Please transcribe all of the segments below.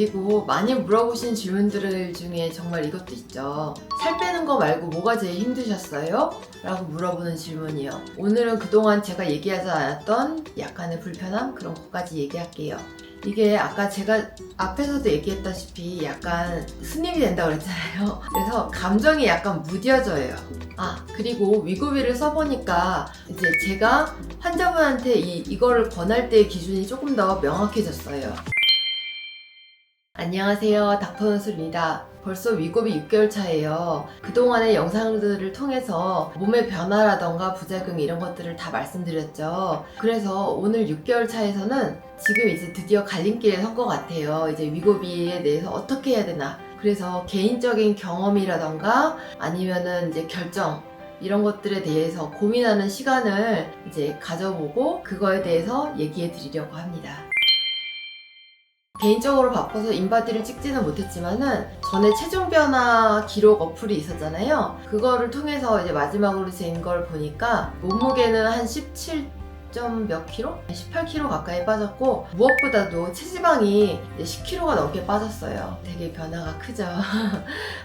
그리고 많이 물어보신 질문들 중에 정말 이것도 있죠. 살 빼는 거 말고 뭐가 제일 힘드셨어요? 라고 물어보는 질문이요. 오늘은 그동안 제가 얘기하지 않았던 약간의 불편함 그런 것까지 얘기할게요. 이게 아까 제가 앞에서도 얘기했다시피 약간 스님이 된다고 그랬잖아요. 그래서 감정이 약간 무뎌져요. 그리고 위고비를 써보니까 이제 제가 환자분한테 이거를 권할 때의 기준이 조금 더 명확해졌어요. 안녕하세요, 닥터은술입니다. 벌써 위고비 6개월 차예요. 그동안의 영상들을 통해서 몸의 변화라던가 부작용 이런 것들을 다 말씀드렸죠. 그래서 오늘 6개월 차에서는 지금 이제 드디어 갈림길에 선 것 같아요. 이제 위고비에 대해서 어떻게 해야 되나. 그래서 개인적인 경험이라던가 아니면은 이제 결정 이런 것들에 대해서 고민하는 시간을 이제 가져보고 그거에 대해서 얘기해 드리려고 합니다. 개인적으로 바빠서 인바디를 찍지는 못했지만은 전에 체중 변화 기록 어플이 있었잖아요. 그거를 통해서 이제 마지막으로 잰 걸 보니까 몸무게는 한 17. 몇 킬로? 18kg 가까이 빠졌고 무엇보다도 체지방이 이제 10kg가 넘게 빠졌어요. 되게 변화가 크죠.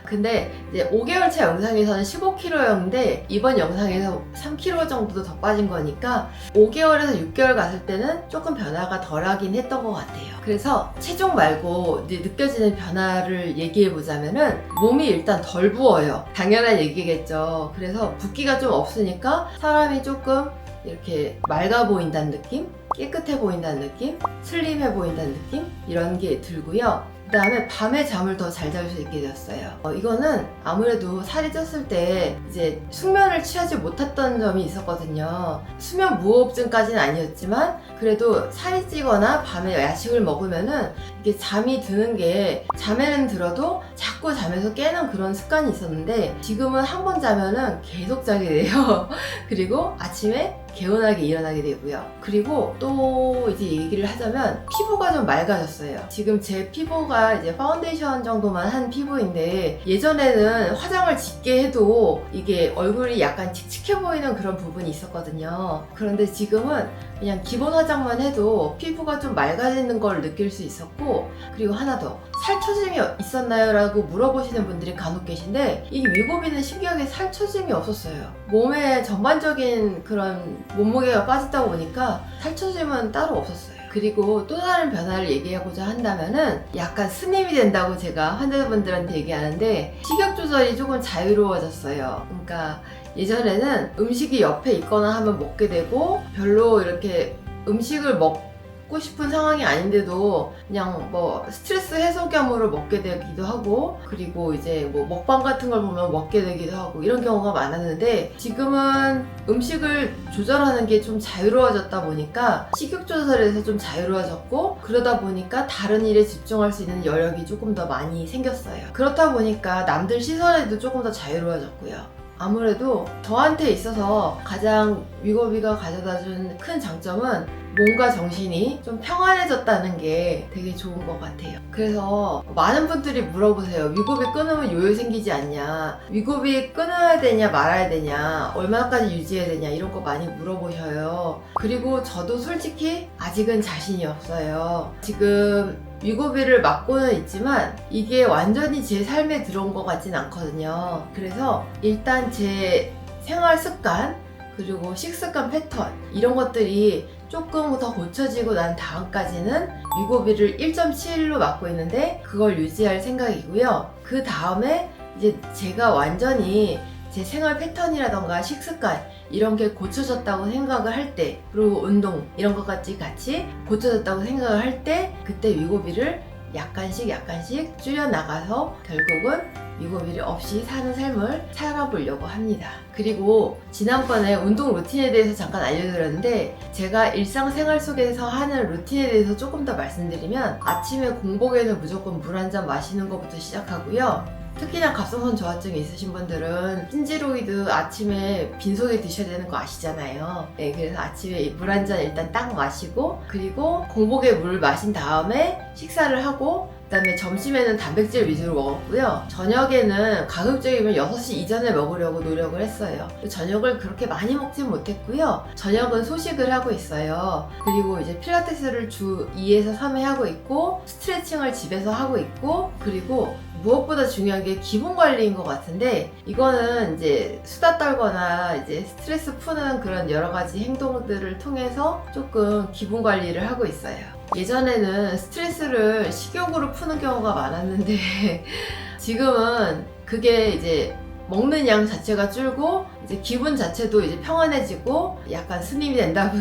근데 이제 5개월 차 영상에서는 15kg였는데 이번 영상에서 3kg 정도 더 빠진 거니까 5개월에서 6개월 갔을 때는 조금 변화가 덜하긴 했던 것 같아요. 그래서 체중 말고 이제 느껴지는 변화를 얘기해 보자면은 몸이 일단 덜 부어요. 당연한 얘기겠죠. 그래서 붓기가 좀 없으니까 사람이 조금 이렇게 맑아 보인다는 느낌? 깨끗해 보인다는 느낌? 슬림해 보인다는 느낌? 이런 게 들고요. 그 다음에 밤에 잠을 더 잘 잘 수 있게 되었어요. 이거는 아무래도 살이 쪘을 때 이제 숙면을 취하지 못했던 점이 있었거든요. 수면 무호흡증까지는 아니었지만 그래도 살이 찌거나 밤에 야식을 먹으면은 이게 잠이 드는 게 잠에는 들어도 자꾸 잠에서 깨는 그런 습관이 있었는데 지금은 한 번 자면은 계속 자게 돼요. 그리고 아침에 개운하게 일어나게 되고요. 그리고 또 이제 얘기를 하자면 피부가 좀 맑아졌어요. 지금 제 피부가 이제 파운데이션 정도만 한 피부인데 예전에는 화장을 짙게 해도 이게 얼굴이 약간 칙칙해 보이는 그런 부분이 있었거든요. 그런데 지금은 그냥 기본 화장만 해도 피부가 좀 맑아지는 걸 느낄 수 있었고, 그리고 하나 더, 살처짐이 있었나요? 라고 물어보시는 분들이 간혹 계신데 이 위고비는 신기하게 살처짐이 없었어요. 몸의 전반적인 그런 몸무게가 빠졌다 보니까 살처짐은 따로 없었어요. 그리고 또 다른 변화를 얘기하고자 한다면은 약간 스님이 된다고 제가 환자분들한테 얘기하는데 식욕 조절이 조금 자유로워졌어요. 그러니까 예전에는 음식이 옆에 있거나 하면 먹게 되고 별로 이렇게 음식을 먹고 싶은 상황이 아닌데도 그냥 뭐 스트레스 해소겸으로 먹게 되기도 하고, 그리고 이제 뭐 먹방 같은 걸 보면 먹게 되기도 하고 이런 경우가 많았는데 지금은 음식을 조절하는 게 좀 자유로워졌다 보니까 식욕 조절에서 좀 자유로워졌고, 그러다 보니까 다른 일에 집중할 수 있는 여력이 조금 더 많이 생겼어요. 그렇다 보니까 남들 시선에도 조금 더 자유로워졌고요. 아무래도 저한테 있어서 가장 위고비가 가져다준 큰 장점은 몸과 정신이 좀 평안해졌다는 게 되게 좋은 것 같아요. 그래서 많은 분들이 물어보세요. 위고비 끊으면 요요 생기지 않냐, 위고비 끊어야 되냐 말아야 되냐, 얼마나까지 유지해야 되냐, 이런 거 많이 물어보셔요. 그리고 저도 솔직히 아직은 자신이 없어요. 지금 위고비를 맞고는 있지만 이게 완전히 제 삶에 들어온 것 같진 않거든요. 그래서 일단 제 생활 습관 그리고 식습관 패턴 이런 것들이 조금 더 고쳐지고 난 다음까지는 위고비를 1.7로 맞고 있는데 그걸 유지할 생각이고요. 그 다음에 이제 제가 완전히 제 생활 패턴이라던가 식습관 이런 게 고쳐졌다고 생각을 할 때, 그리고 운동 이런 것까지 같이 고쳐졌다고 생각을 할 때 그때 위고비를 약간씩 줄여나가서 결국은 위고비를 없이 사는 삶을 살아보려고 합니다. 그리고 지난번에 운동 루틴에 대해서 잠깐 알려드렸는데 제가 일상생활 속에서 하는 루틴에 대해서 조금 더 말씀드리면 아침에 공복에는 무조건 물 한 잔 마시는 것부터 시작하고요. 특히나 갑상선 저하증이 있으신 분들은 신지로이드 아침에 빈속에 드셔야 되는 거 아시잖아요. 네, 그래서 아침에 물 한 잔 일단 딱 마시고, 그리고 공복에 물을 마신 다음에 식사를 하고, 그다음에 점심에는 단백질 위주로 먹었고요. 저녁에는 가급적이면 6시 이전에 먹으려고 노력을 했어요. 저녁을 그렇게 많이 먹진 못했고요. 저녁은 소식을 하고 있어요. 그리고 이제 필라테스를 주 2에서 3회 하고 있고, 스트레칭을 집에서 하고 있고, 그리고 무엇보다 중요한 게 기분 관리인 것 같은데, 이거는 이제 수다 떨거나 이제 스트레스 푸는 그런 여러 가지 행동들을 통해서 조금 기분 관리를 하고 있어요. 예전에는 스트레스를 식욕으로 푸는 경우가 많았는데 지금은 그게 이제 먹는 양 자체가 줄고 이제 기분 자체도 이제 평안해지고 약간 스님이 된다고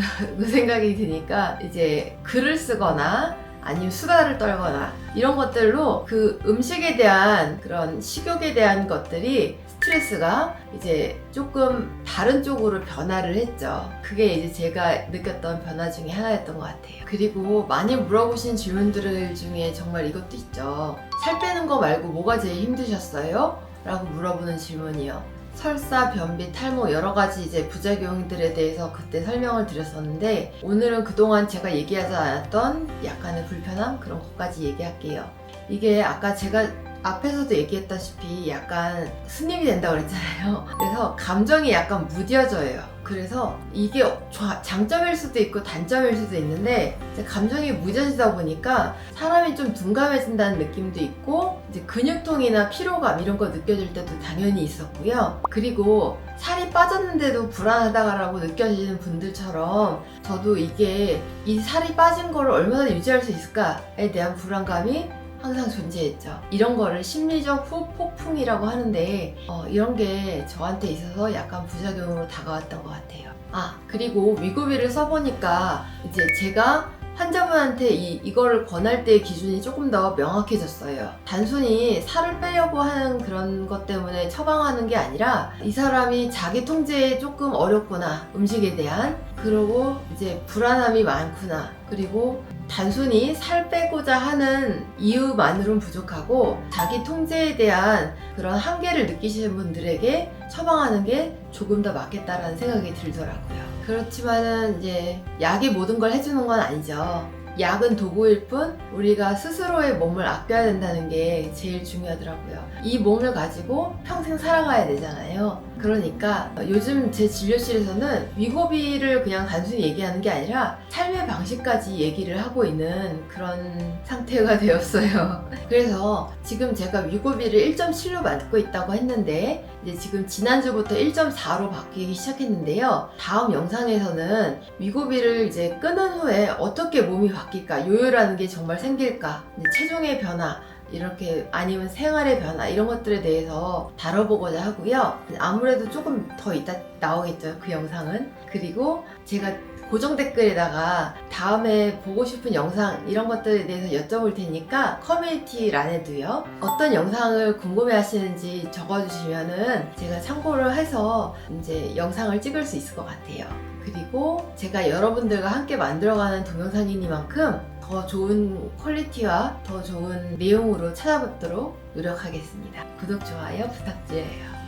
생각이 드니까 이제 글을 쓰거나 아니면 수다를 떨거나 이런 것들로 그 음식에 대한 그런 식욕에 대한 것들이 스트레스가 이제 조금 다른 쪽으로 변화를 했죠. 그게 이제 제가 느꼈던 변화 중에 하나였던 것 같아요. 그리고 많이 물어보신 질문들 중에 정말 이것도 있죠. 살 빼는 거 말고 뭐가 제일 힘드셨어요? 라고 물어보는 질문이요. 설사, 변비, 탈모 여러 가지 이제 부작용들에 대해서 그때 설명을 드렸었는데, 오늘은 그동안 제가 얘기하지 않았던 약간의 불편함 그런 것까지 얘기할게요. 이게 아까 제가 앞에서도 얘기했다시피 약간 스님이 된다고 그랬잖아요. 그래서 감정이 약간 무뎌져요. 그래서 이게 장점일 수도 있고 단점일 수도 있는데, 이제 감정이 무뎌지다 보니까 사람이 좀 둔감해진다는 느낌도 있고, 이제 근육통이나 피로감 이런 거 느껴질 때도 당연히 있었고요. 그리고 살이 빠졌는데도 불안하다라고 느껴지는 분들처럼 저도 이게 이 살이 빠진 거를 얼마나 유지할 수 있을까에 대한 불안감이 항상 존재했죠. 이런 거를 심리적 후폭풍이라고 하는데 이런 게 저한테 있어서 약간 부작용으로 다가왔던 것 같아요. 그리고 위고비를 써보니까 이제 제가 환자분한테 이거를 권할 때의 기준이 조금 더 명확해졌어요. 단순히 살을 빼려고 하는 그런 것 때문에 처방하는 게 아니라 이 사람이 자기 통제에 조금 어렵구나, 음식에 대한. 그리고 이제 불안함이 많구나. 그리고 단순히 살 빼고자 하는 이유만으로는 부족하고 자기 통제에 대한 그런 한계를 느끼시는 분들에게 처방하는 게 조금 더 맞겠다라는 생각이 들더라고요. 그렇지만은 이제 약이 모든 걸 해주는 건 아니죠. 약은 도구일 뿐 우리가 스스로의 몸을 아껴야 된다는 게 제일 중요하더라고요. 이 몸을 가지고 평생 살아가야 되잖아요. 그러니까 요즘 제 진료실에서는 위고비를 그냥 단순히 얘기하는 게 아니라 삶의 방식까지 얘기를 하고 있는 그런 상태가 되었어요. 그래서 지금 제가 위고비를 1.7로 맞고 있다고 했는데, 이제 지금 지난주부터 1.4로 바뀌기 시작했는데요. 다음 영상에서는 위고비를 이제 끊은 후에 어떻게 몸이 바뀔까, 요요라는 게 정말 생길까, 체중의 변화, 이렇게 아니면 생활의 변화 이런 것들에 대해서 다뤄보고자 하고요. 아무래도 조금 더 이따 나오겠죠, 그 영상은. 그리고 제가 고정 댓글에다가 다음에 보고 싶은 영상 이런 것들에 대해서 여쭤볼 테니까 커뮤니티란에도요, 어떤 영상을 궁금해 하시는지 적어주시면은 제가 참고를 해서 이제 영상을 찍을 수 있을 것 같아요. 그리고 제가 여러분들과 함께 만들어가는 동영상이니만큼 더 좋은 퀄리티와 더 좋은 내용으로 찾아뵙도록 노력하겠습니다. 구독, 좋아요 부탁드려요.